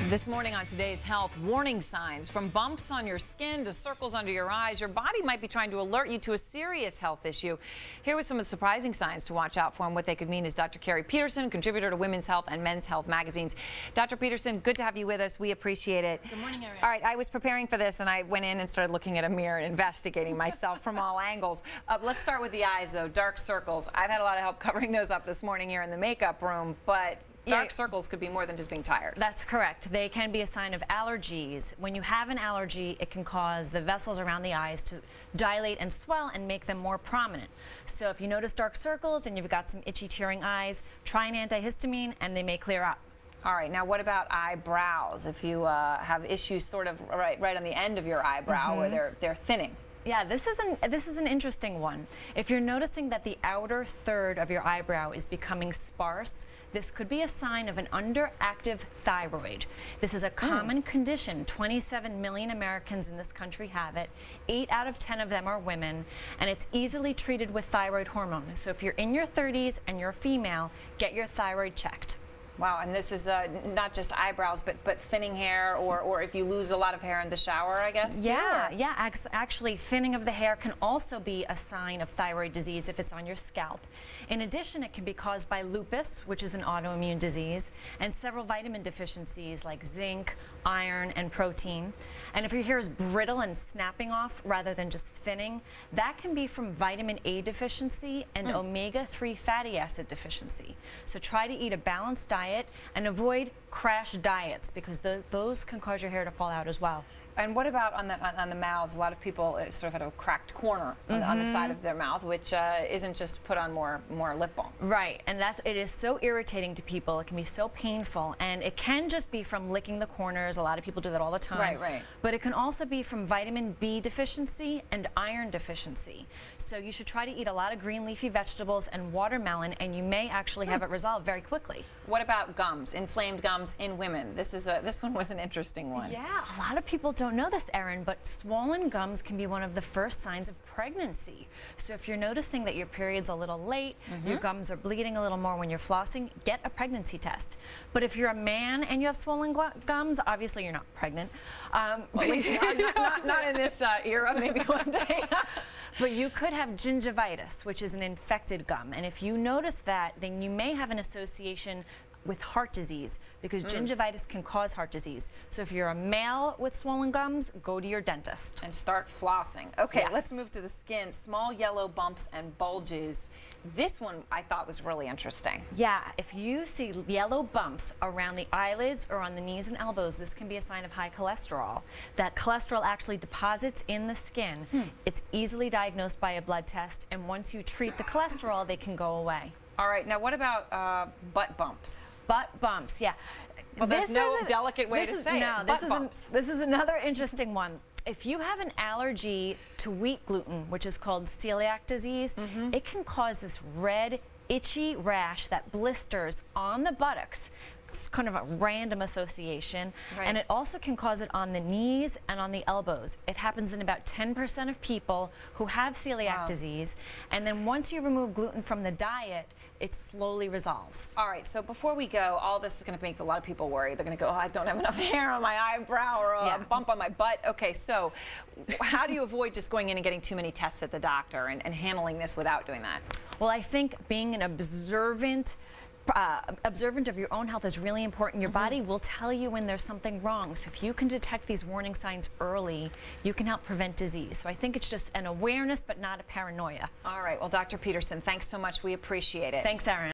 This morning on Today's Health, warning signs from bumps on your skin to circles under your eyes. Your body might be trying to alert you to a serious health issue. Here with some of the surprising signs to watch out for and what they could mean is Dr. Keri Peterson, contributor to Women's Health and Men's Health magazines. Dr. Peterson, good to have you with us. We appreciate it. Good morning, Erin. All right, I was preparing for this and I went in and started looking at a mirror and investigating myself from all angles. Let's start with the eyes, though. Dark circles. I've had a lot of help covering those up this morning here in the makeup room, but dark circles could be more than just being tired. That's correct. They can be a sign of allergies. When you have an allergy, it can cause the vessels around the eyes to dilate and swell and make them more prominent. So if you notice dark circles and you've got some itchy, tearing eyes, try an antihistamine and they may clear up. All right, now what about eyebrows? If you have issues sort of right on the end of your eyebrow where they're thinning. Yeah, this is an interesting one. If you're noticing that the outer third of your eyebrow is becoming sparse, this could be a sign of an underactive thyroid. This is a common condition. 27 million Americans in this country have it. 8 out of 10 of them are women, and it's easily treated with thyroid hormone. So if you're in your 30s and you're female, get your thyroid checked. Wow, and this is not just eyebrows, but thinning hair, or if you lose a lot of hair in the shower, I guess, Yeah, actually, thinning of the hair can also be a sign of thyroid disease if it's on your scalp. In addition, it can be caused by lupus, which is an autoimmune disease, and several vitamin deficiencies like zinc, iron, and protein. And if your hair is brittle and snapping off rather than just thinning, that can be from vitamin A deficiency and omega-3 fatty acid deficiency. So try to eat a balanced diet and avoid crash diets because those can cause your hair to fall out as well. And what about on the mouths? A lot of people sort of have a cracked corner on the side of their mouth, which isn't just put on more lip balm. Right, and it is so irritating to people. It can be so painful, and it can just be from licking the corners. A lot of people do that all the time. Right. But it can also be from vitamin B deficiency and iron deficiency. So you should try to eat a lot of green leafy vegetables and watermelon, and you may actually have it resolved very quickly. What about gums? Inflamed gums in women. This one was an interesting one. Yeah, a lot of people don't know this, Erin, but swollen gums can be one of the first signs of pregnancy. So if you're noticing that your period's a little late, your gums are bleeding a little more when you're flossing, get a pregnancy test. But if you're a man and you have swollen gums, obviously you're not pregnant. Well, at least not in this era, maybe one day. But you could have gingivitis, which is an infected gum. And if you notice that, then you may have an association with heart disease, because gingivitis can cause heart disease. So if you're a male with swollen gums, go to your dentist. And start flossing. Okay, Yes. Let's move to the skin. Small yellow bumps and bulges. This one I thought was really interesting. Yeah, if you see yellow bumps around the eyelids or on the knees and elbows, this can be a sign of high cholesterol. That cholesterol actually deposits in the skin. It's easily diagnosed by a blood test, and once you treat the cholesterol, they can go away. All right, now what about butt bumps? Butt bumps, yeah. Well, there's no delicate way to say it. Butt bumps. This is another interesting one. If you have an allergy to wheat gluten, which is called celiac disease, it can cause this red, itchy rash that blisters on the buttocks. It's kind of a random association, and it also can cause it on the knees and on the elbows. It happens in about 10% of people who have celiac disease, and then once you remove gluten from the diet, it slowly resolves. All right, so before we go, all this is going to make a lot of people worry. They're going to go, oh, I don't have enough hair on my eyebrow or a bump on my butt. Okay, so how do you avoid just going in and getting too many tests at the doctor and handling this without doing that? Well, I think being an observant of your own health is really important. Your body will tell you when there's something wrong. So if you can detect these warning signs early, you can help prevent disease. So I think it's just an awareness, but not a paranoia. All right. Well, Dr. Peterson, thanks so much. We appreciate it. Thanks, Erin.